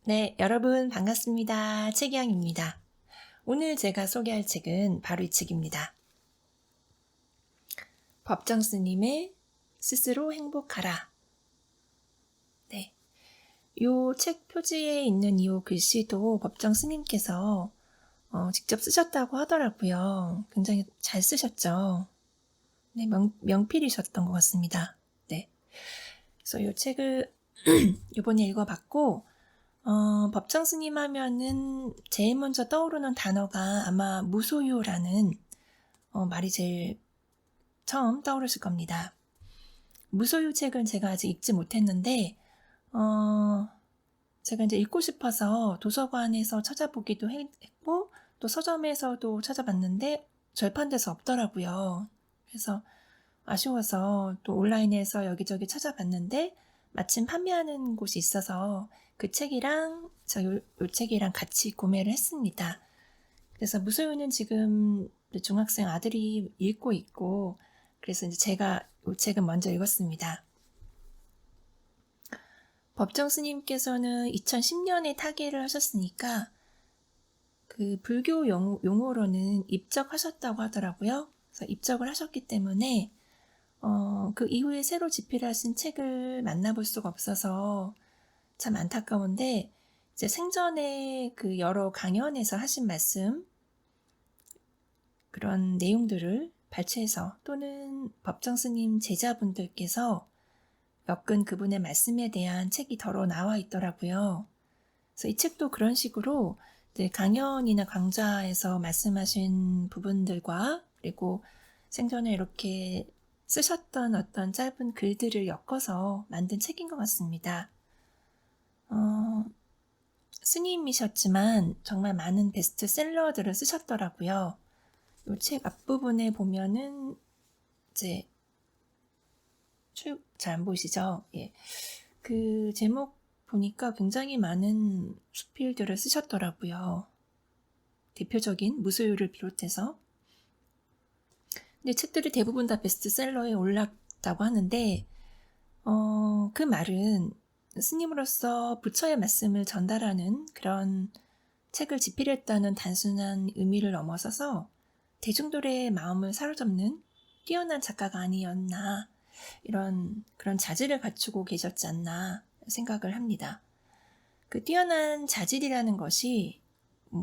네, 여러분 반갑습니다. 최기영입니다. 오늘 제가 소개할 책은 바로 이 책입니다. 법정 스님의 스스로 행복하라. 네, 요 책 표지에 있는 이 글씨도 법정 스님께서 직접 쓰셨다고 하더라고요. 굉장히 잘 쓰셨죠. 네, 명필이셨던 것 같습니다. 네, 그래서 이 책을 이번에 읽어봤고 법정 스님 하면은 제일 먼저 떠오르는 단어가 아마 무소유라는 말이 제일 처음 떠오르실 겁니다. 무소유 책은 제가 아직 읽지 못했는데 제가 이제 읽고 싶어서 도서관에서 찾아보기도 했고 또 서점에서도 찾아봤는데 절판돼서 없더라고요. 그래서 아쉬워서 또 온라인에서 여기저기 찾아봤는데 마침 판매하는 곳이 있어서 그 책이랑 요 책이랑 같이 구매를 했습니다. 그래서 무소유는 지금 중학생 아들이 읽고 있고 그래서 이제 제가 이 책은 먼저 읽었습니다. 법정 스님께서는 2010년에 타계를 하셨으니까 그 불교 용어로는 입적하셨다고 하더라고요. 그래서 입적을 하셨기 때문에 그 이후에 새로 집필하신 책을 만나볼 수가 없어서 참 안타까운데 이제 생전에 그 여러 강연에서 하신 말씀 그런 내용들을 발췌해서 또는 법정 스님 제자분들께서 엮은 그분의 말씀에 대한 책이 더러 나와 있더라고요. 그래서 이 책도 그런 식으로 강연이나 강좌에서 말씀하신 부분들과 그리고 생전에 이렇게 쓰셨던 어떤 짧은 글들을 엮어서 만든 책인 것 같습니다. 스님이셨지만 정말 많은 베스트셀러들을 쓰셨더라고요. 이 책 앞부분에 보면은 이제 잘 안 보이시죠? 예. 그 제목 보니까 굉장히 많은 수필들을 쓰셨더라고요. 대표적인 무소유를 비롯해서. 근데 책들이 대부분 다 베스트셀러에 올랐다고 하는데 그 말은 스님으로서 부처의 말씀을 전달하는 그런 책을 집필했다는 단순한 의미를 넘어서서 대중들의 마음을 사로잡는 뛰어난 작가가 아니었나 그런 자질을 갖추고 계셨지 않나 생각을 합니다. 그 뛰어난 자질이라는 것이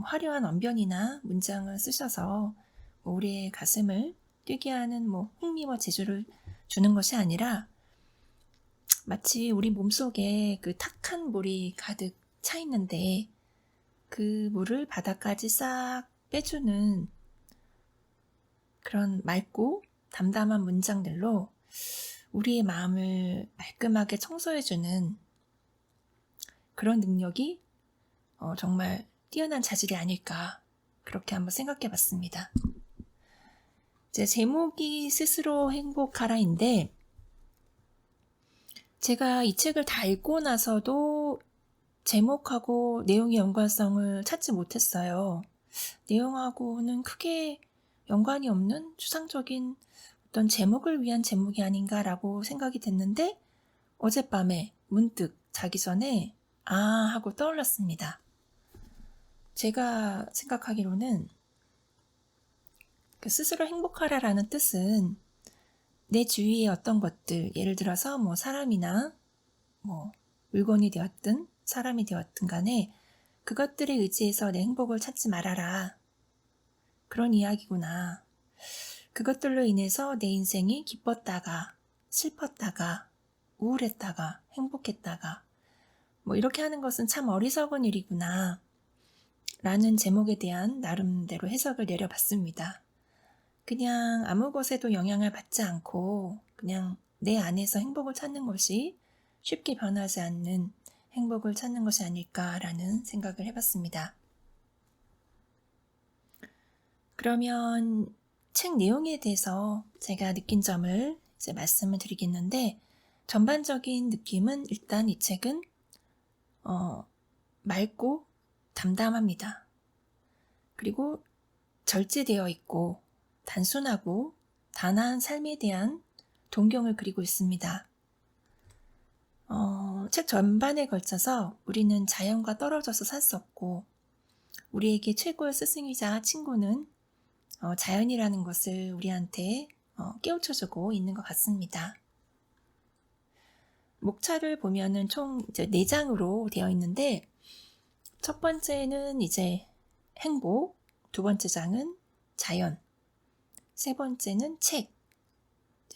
화려한 언변이나 문장을 쓰셔서 우리의 가슴을 뛰게 하는 흥미와 재주를 주는 것이 아니라 마치 우리 몸속에 그 탁한 물이 가득 차 있는데 그 물을 바닥까지 싹 빼주는 그런 맑고 담담한 문장들로 우리의 마음을 말끔하게 청소해주는 그런 능력이 정말 뛰어난 자질이 아닐까 그렇게 한번 생각해 봤습니다. 제 제목이 스스로 행복하라인데 제가 이 책을 다 읽고 나서도 제목하고 내용의 연관성을 찾지 못했어요. 내용하고는 크게 연관이 없는 추상적인 어떤 제목을 위한 제목이 아닌가라고 생각이 됐는데 어젯밤에 문득 자기 전에 하고 떠올랐습니다. 제가 생각하기로는 그 스스로 행복하라라는 뜻은 내 주위의 어떤 것들, 예를 들어서 사람이나 물건이 되었든 사람이 되었든 간에 그것들에 의지해서 내 행복을 찾지 말아라. 그런 이야기구나. 그것들로 인해서 내 인생이 기뻤다가 슬펐다가 우울했다가 행복했다가 이렇게 하는 것은 참 어리석은 일이구나 라는 제목에 대한 나름대로 해석을 내려봤습니다. 그냥 아무 것에도 영향을 받지 않고 그냥 내 안에서 행복을 찾는 것이 쉽게 변하지 않는 행복을 찾는 것이 아닐까라는 생각을 해봤습니다. 그러면 책 내용에 대해서 제가 느낀 점을 이제 말씀을 드리겠는데 전반적인 느낌은 일단 이 책은 맑고 담담합니다. 그리고 절제되어 있고 단순하고 단아한 삶에 대한 동경을 그리고 있습니다. 책 전반에 걸쳐서 우리는 자연과 떨어져서 샀었고, 우리에게 최고의 스승이자 친구는 자연이라는 것을 우리한테 깨우쳐주고 있는 것 같습니다. 목차를 보면은 총 이제 4장으로 되어 있는데, 첫 번째는 이제 행복, 두 번째 장은 자연, 세 번째는 책,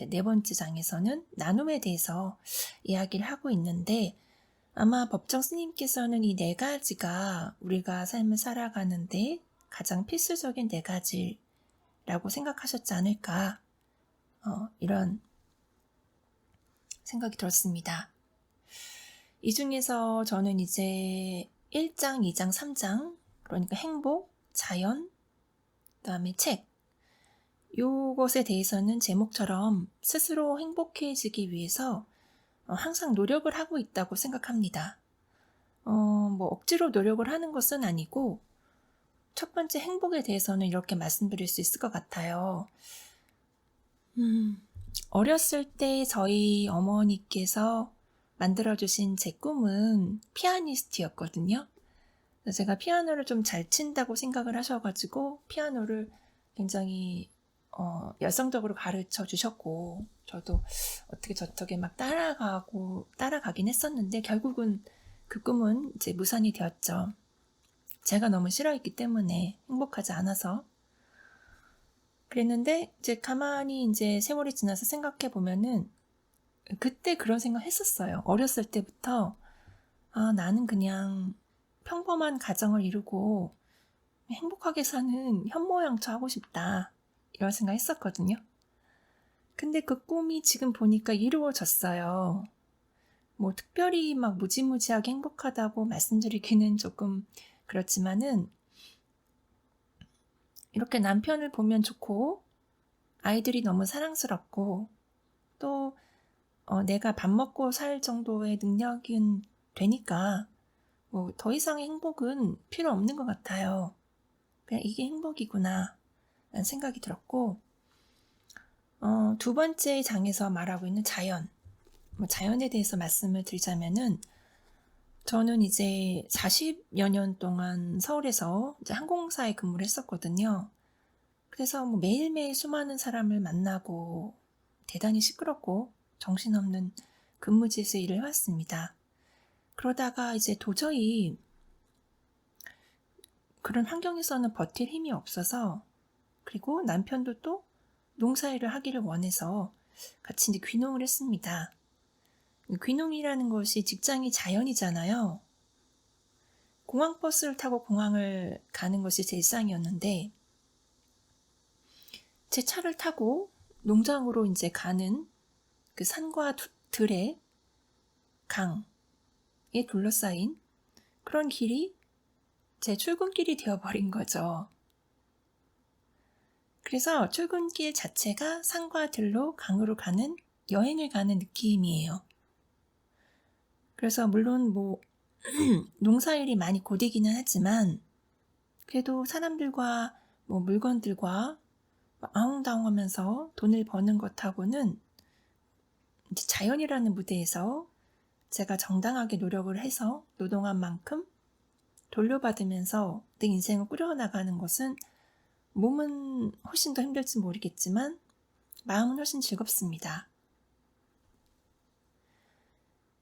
네 번째 장에서는 나눔에 대해서 이야기를 하고 있는데, 아마 법정 스님께서는 이 4가지가 우리가 삶을 살아가는데 가장 필수적인 4가지라고 생각하셨지 않을까, 이런 생각이 들었습니다. 이 중에서 저는 이제 1장, 2장, 3장, 그러니까 행복, 자연, 그 다음에 책, 요것에 대해서는 제목처럼 스스로 행복해지기 위해서 항상 노력을 하고 있다고 생각합니다. 뭐 억지로 노력을 하는 것은 아니고, 첫 번째 행복에 대해서는 이렇게 말씀드릴 수 있을 것 같아요. 어렸을 때 저희 어머니께서 만들어주신 제 꿈은 피아니스트였거든요. 제가 피아노를 좀 잘 친다고 생각을 하셔가지고 피아노를 굉장히 열성적으로 가르쳐 주셨고, 저도 어떻게 저떻게 막 따라가긴 했었는데 결국은 그 꿈은 이제 무산이 되었죠. 제가 너무 싫어했기 때문에, 행복하지 않아서. 그랬는데 이제 가만히 이제 세월이 지나서 생각해 보면은 그때 그런 생각 했었어요. 어렸을 때부터 나는 그냥 평범한 가정을 이루고 행복하게 사는 현모양처 하고 싶다, 이런 생각 했었거든요. 근데 그 꿈이 지금 보니까 이루어졌어요. 뭐 특별히 막 무지무지하게 행복하다고 말씀드리기는 조금 그렇지만은, 이렇게 남편을 보면 좋고 아이들이 너무 사랑스럽고, 또 내가 밥 먹고 살 정도의 능력은 되니까 뭐 더 이상의 행복은 필요 없는 것 같아요. 그냥 이게 행복이구나 라는 생각이 들었고, 두 번째 장에서 말하고 있는 자연, 자연에 대해서 말씀을 드리자면은, 저는 이제 40여 년 동안 서울에서 이제 항공사에 근무를 했었거든요. 그래서 뭐 매일매일 수많은 사람을 만나고 대단히 시끄럽고 정신없는 근무지에서 일을 해왔습니다. 그러다가 이제 도저히 그런 환경에서는 버틸 힘이 없어서, 그리고 남편도 또 농사일을 하기를 원해서 같이 이제 귀농을 했습니다. 귀농이라는 것이 직장이 자연이잖아요. 공항버스를 타고 공항을 가는 것이 제 일상이었는데, 제 차를 타고 농장으로 이제 가는 그 산과 들에, 강에 둘러싸인 그런 길이 제 출근길이 되어버린 거죠. 그래서 출근길 자체가 산과 들로 강으로 가는, 여행을 가는 느낌이에요. 그래서 물론 뭐 농사일이 많이 고되기는 하지만, 그래도 사람들과 뭐 물건들과 아웅다웅하면서 돈을 버는 것하고는 이제 자연이라는 무대에서 제가 정당하게 노력을 해서 노동한 만큼 돌려받으면서 내 인생을 꾸려나가는 것은, 몸은 훨씬 더 힘들지 모르겠지만 마음은 훨씬 즐겁습니다.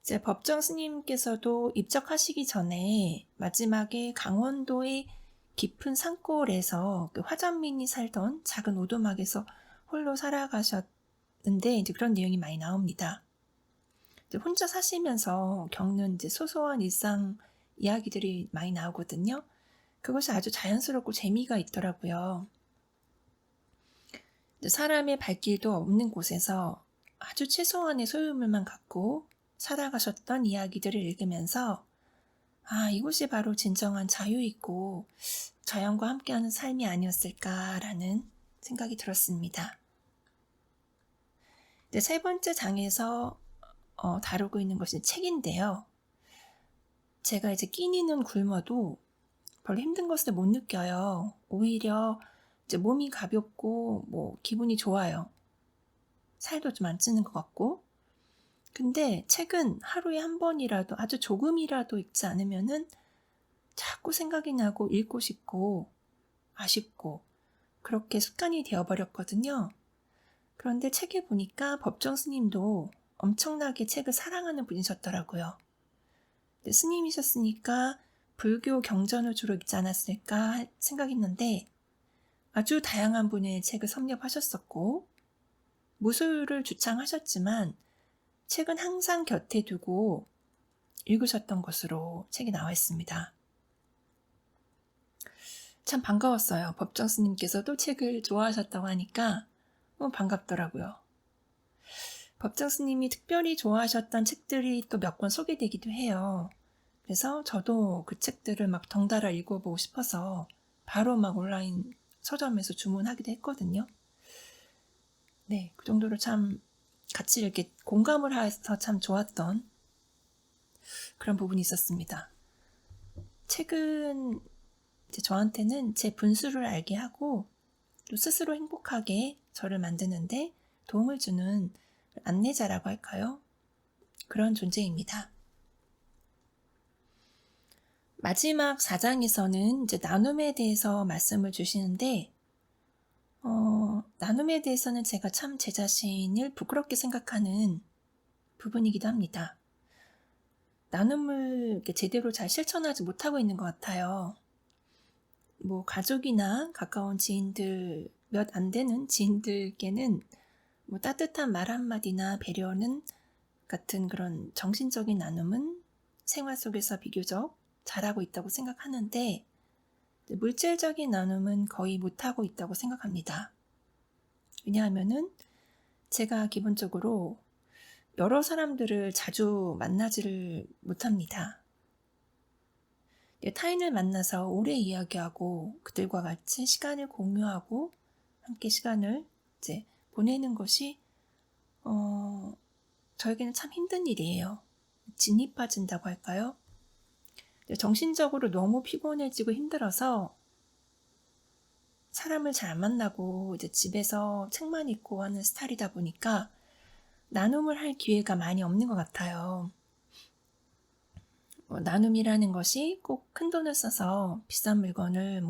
이제 법정 스님께서도 입적하시기 전에 마지막에 강원도의 깊은 산골에서 그 화전민이 살던 작은 오두막에서 홀로 살아가셨는데, 이제 그런 내용이 많이 나옵니다. 이제 혼자 사시면서 겪는 이제 소소한 일상 이야기들이 많이 나오거든요. 그것이 아주 자연스럽고 재미가 있더라고요. 사람의 발길도 없는 곳에서 아주 최소한의 소유물만 갖고 살아가셨던 이야기들을 읽으면서, 이곳이 바로 진정한 자유있고 자연과 함께하는 삶이 아니었을까라는 생각이 들었습니다. 세 번째 장에서 다루고 있는 것이 책인데요. 제가 이제 끼니는 굶어도 별로 힘든 것을 못 느껴요. 오히려 이제 몸이 가볍고 뭐 기분이 좋아요. 살도 좀 안 찌는 것 같고. 근데 책은 하루에 한 번이라도 아주 조금이라도 읽지 않으면은 자꾸 생각이 나고 읽고 싶고 아쉽고 그렇게 습관이 되어버렸거든요. 그런데 책에 보니까 법정 스님도 엄청나게 책을 사랑하는 분이셨더라고요. 근데 스님이셨으니까 불교 경전을 주로 읽지 않았을까 생각했는데 아주 다양한 분의 책을 섭렵하셨었고 무술을 주창하셨지만 책은 항상 곁에 두고 읽으셨던 것으로 책에 나와 있습니다. 참 반가웠어요. 법정 스님께서도 책을 좋아하셨다고 하니까 반갑더라고요. 법정 스님이 특별히 좋아하셨던 책들이 또 몇 권 소개되기도 해요. 그래서 저도 그 책들을 막 덩달아 읽어보고 싶어서 바로 막 온라인 서점에서 주문하기도 했거든요. 네, 그 정도로 참 같이 이렇게 공감을 해서 참 좋았던 그런 부분이 있었습니다. 책은 이제 저한테는 제 분수를 알게 하고 또 스스로 행복하게 저를 만드는데 도움을 주는 안내자라고 할까요? 그런 존재입니다. 마지막 4장에서는 이제 나눔에 대해서 말씀을 주시는데 나눔에 대해서는 제가 참 제 자신을 부끄럽게 생각하는 부분이기도 합니다. 나눔을 제대로 잘 실천하지 못하고 있는 것 같아요. 뭐 가족이나 가까운 지인들, 몇 안 되는 지인들께는 뭐 따뜻한 말 한마디나 배려는 같은 그런 정신적인 나눔은 생활 속에서 비교적 잘하고 있다고 생각하는데 물질적인 나눔은 거의 못하고 있다고 생각합니다. 왜냐하면은 제가 기본적으로 여러 사람들을 자주 만나지를 못합니다. 타인을 만나서 오래 이야기하고 그들과 같이 시간을 공유하고 함께 시간을 이제 보내는 것이 저에게는 참 힘든 일이에요. 진이 빠진다고 할까요? 정신적으로 너무 피곤해지고 힘들어서 사람을 잘 안 만나고 이제 집에서 책만 읽고 하는 스타일이다 보니까 나눔을 할 기회가 많이 없는 것 같아요. 나눔이라는 것이 꼭 큰 돈을 써서 비싼 물건을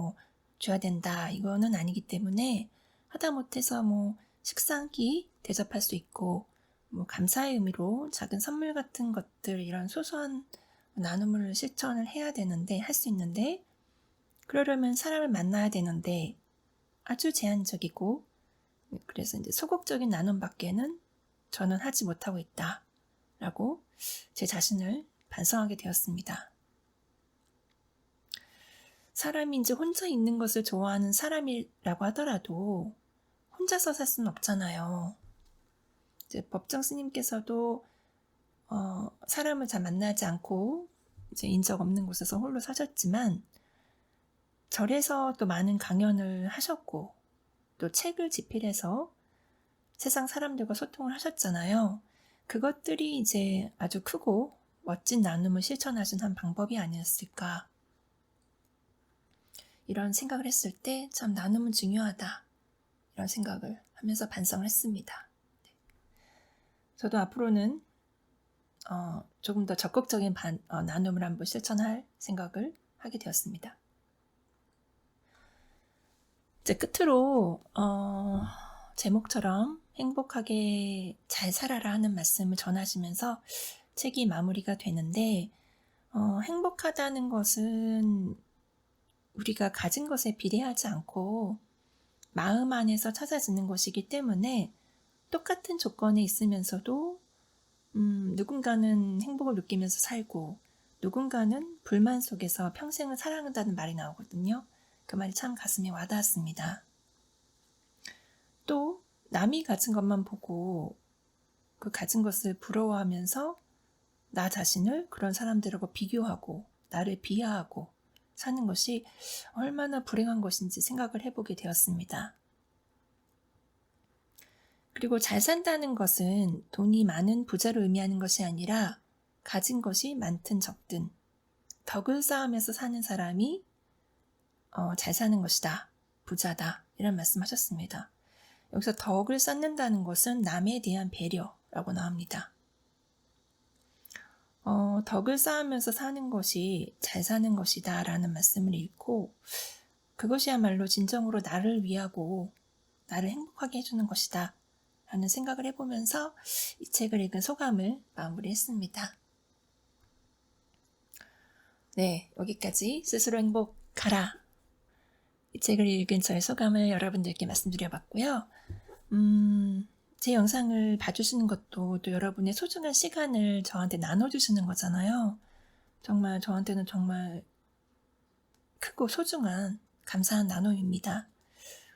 줘야 된다 이거는 아니기 때문에 하다못해서 식사 한 끼 대접할 수 있고 감사의 의미로 작은 선물 같은 것들 이런 소소한 나눔을 실천을 해야 되는데 할 수 있는데 그러려면 사람을 만나야 되는데 아주 제한적이고 그래서 이제 소극적인 나눔밖에는 저는 하지 못하고 있다라고 제 자신을 반성하게 되었습니다. 사람이 이제 혼자 있는 것을 좋아하는 사람이라고 하더라도 혼자서 살 수는 없잖아요. 이제 법정 스님께서도 사람을 잘 만나지 않고 이제 인적 없는 곳에서 홀로 사셨지만 절에서 또 많은 강연을 하셨고 또 책을 집필해서 세상 사람들과 소통을 하셨잖아요. 그것들이 이제 아주 크고 멋진 나눔을 실천하신 한 방법이 아니었을까. 이런 생각을 했을 때 참 나눔은 중요하다. 이런 생각을 하면서 반성을 했습니다. 저도 앞으로는 조금 더 적극적인 나눔을 한번 실천할 생각을 하게 되었습니다. 이제 끝으로 제목처럼 행복하게 잘 살아라 하는 말씀을 전하시면서 책이 마무리가 되는데 행복하다는 것은 우리가 가진 것에 비례하지 않고 마음 안에서 찾아지는 것이기 때문에 똑같은 조건에 있으면서도 누군가는 행복을 느끼면서 살고 누군가는 불만 속에서 평생을 살아간다는 말이 나오거든요. 그 말이 참 가슴에 와닿았습니다. 또 남이 가진 것만 보고 그 가진 것을 부러워하면서 나 자신을 그런 사람들하고 비교하고 나를 비하하고 사는 것이 얼마나 불행한 것인지 생각을 해보게 되었습니다. 그리고 잘 산다는 것은 돈이 많은 부자를 의미하는 것이 아니라 가진 것이 많든 적든 덕을 쌓으면서 사는 사람이 잘 사는 것이다. 부자다. 이런 말씀하셨습니다. 여기서 덕을 쌓는다는 것은 남에 대한 배려라고 나옵니다. 덕을 쌓으면서 사는 것이 잘 사는 것이다 라는 말씀을 읽고 그것이야말로 진정으로 나를 위하고 나를 행복하게 해주는 것이다 라는 생각을 해보면서 이 책을 읽은 소감을 마무리했습니다. 네, 여기까지 스스로 행복하라. 이 책을 읽은 저의 소감을 여러분들께 말씀드려봤고요. 제 영상을 봐주시는 것도 또 여러분의 소중한 시간을 저한테 나눠주시는 거잖아요. 정말 저한테는 정말 크고 소중한 감사한 나눔입니다.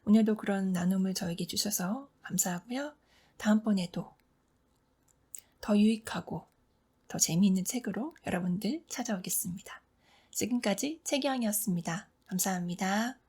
오늘도 그런 나눔을 저에게 주셔서 감사하고요. 다음번에도 더 유익하고 더 재미있는 책으로 여러분들 찾아오겠습니다. 지금까지 최기영이었습니다. 감사합니다.